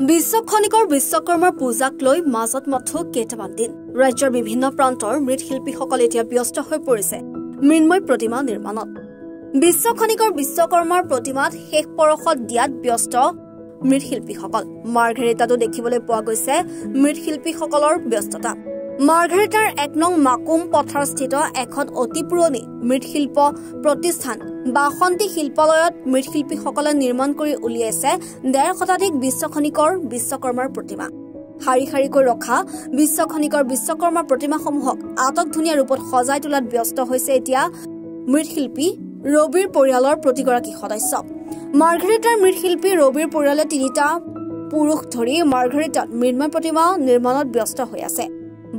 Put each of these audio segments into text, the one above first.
বিশ্ব খনিকৰ বিশ্বকৰ্মাৰ পূজাক লৈ মাজত মাথো কেইটামান দিন ৰাজ্যৰ বিভিন্ন প্ৰান্তৰ মৃৎশিল্পীসকল এতিয়া ব্যস্ত হৈ পৰিছে মৃন্ময় প্ৰতিমা নিৰ্মাণত। বিশ্ব খনিকৰ বিশ্বকৰ্মাৰ প্ৰতিমাত শেষ পৰশত দিয়াত ব্যস্ত মৃৎশিল্পীসকল। মাৰ্ঘেৰিটাতো দেখিবলৈ পোৱা গৈছে মৃৎশিল্পীসকলৰ ব্যস্ততা। মাৰ্ঘেৰিটাৰ ১ নং মাকুম পথাৰস্থিত এখন অতি পুৰণি মৃৎশিল্প প্ৰতিষ্ঠান বাসন্তী শিল্পালয়ত মৃৎশিল্পীসকলে নিৰ্মাণ কৰি উলিয়াইছে ১৫০ শতাধিক বিশ্ব খনিকৰ বিশ্বকৰ্মাৰ প্ৰতিমা। শাৰী শাৰীকৈ ৰখা বিশ্ব খনিকৰ বিশ্বকৰ্মাৰ প্ৰতিমাসমূহক আটকধুনীয়া ৰূপত সজাই তোলাত ব্যস্ত হৈছে এতিয়া মৃৎশিল্পী ৰবিৰ পৰিয়ালৰ প্ৰতিগৰাকী সদস্য। মাৰ্ঘেৰিটাৰ মৃৎশিল্পী ৰবিৰ পৰিয়ালে ৩টা পুৰুষ ধৰি মাৰ্ঘেৰিটাত মৃন্ময় প্ৰতিমা নিৰ্মাণত ব্যস্ত হৈ আছে।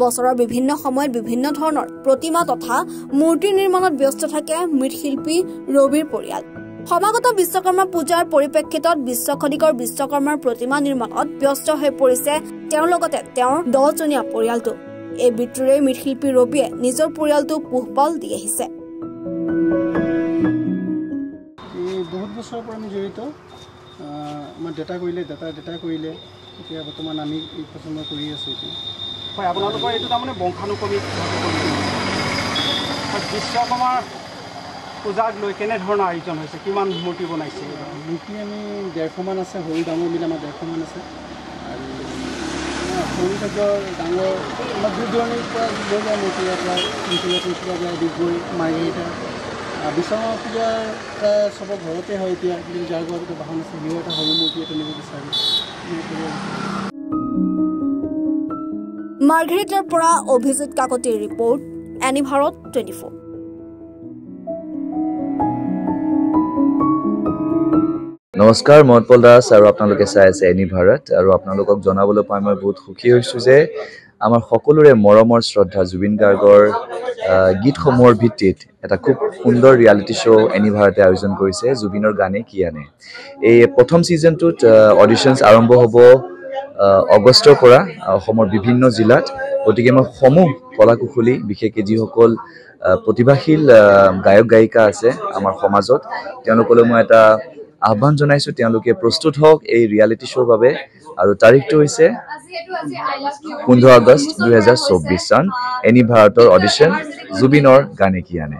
বছৰৰ বিভিন্ন সময়ত বিভিন্ন ধৰণৰ প্ৰতিমা তথা মূৰ্তি নিৰ্মাণত ব্যস্ত থাকে মৃৎশিল্পী ৰবিৰ পৰিয়াল। সমাগত বিশ্বকৰ্মা পূজাৰ পৰিপ্ৰেক্ষিতত বিশ্ব খনিকৰ বিশ্বকৰ্মাৰ প্ৰতিমা নিৰ্মাণত ব্যস্ত হৈ পৰিছে তেওঁৰ লগতে তেওঁৰ 10জনীয়া পৰিয়ালটো। এই বৃত্তিৰে মৃৎশিল্পী ৰবিয়ে নিজৰ পৰিয়ালটো পোহপাল দি আহিছে। বহুত বছৰৰ পৰা আমি জড়িত। আমাৰ ডেটা কৰিলে এতিয়া বৰ্তমান আমি এই পচন্দ কৰি আছোঁ। এতিয়া হয়, আপোনালোকৰ এইটো তাৰমানে বংশানুক্ৰমিক বিশ্বকৰ্মাৰ পূজাক লৈ কেনেধৰণৰ আয়োজন হৈছে, কিমান মূৰ্তি বনাইছে? মূৰ্তি আমি 150মান আছে, সৰু ডাঙৰ মিলি আমাৰ 150মান আছে। আৰু সৰু কাৰ্যৰ ডাঙৰ আমাৰ দূৰ দূৰণিৰ পৰা লৈ যায় মূৰ্তি, ইয়াৰ পৰা তিনিচুকীয়া যায়, ডিগবৈ, মাৰ্ঘেৰিটা। বিশ্বকৰ্মা পূজা প্ৰায় চবৰ ঘৰতে হয় এতিয়া, কিন্তু যাৰ ঘৰত বাহন আছে সিও এটা সৰু মূৰ্তি এটা নিব বিচাৰে। মাৰ্ঘেৰিটাৰ পৰা অভিজিত কাকতিৰ ৰিপৰ্ট, এনি ভাৰত 24। নমস্কাৰ, মই উৎপল দাস আৰু আপোনালোকে চাই আছে এনি ভাৰত। আৰু আপোনালোকক জনাবলৈ পাই মই বহুত সুখী হৈছোঁ যে আমাৰ সকলোৰে মৰমৰ শ্ৰদ্ধা জুবিন গাৰ্গৰ গীতসমূহৰ ভিত্তিত এটা খুব সুন্দৰ ৰিয়েলিটি শ্ব' এনি ভাৰতে আয়োজন কৰিছে, জুবিনৰ গানে কি আনে। এই প্ৰথম ছিজনটোত অডিশ্যনছ আৰম্ভ হ'ব অগষ্টৰ পৰা অসমৰ বিভিন্ন জিলাত। গতিকে মই সমূহ কলাকুশলী, বিশেষকৈ যিসকল প্ৰতিভাশীল গায়ক গায়িকা আছে আমাৰ সমাজত, তেওঁলোকলৈ মই এটা আহ্বান জনাইছোঁ, তেওঁলোকে প্ৰস্তুত হওক এই ৰিয়েলিটি শ্ব'ৰ বাবে। আৰু তাৰিখটো হৈছে 15 আগষ্ট 2024 চন। এনি ভাৰতৰ অডিশ্যন, জুবিনৰ গানে কি আনে।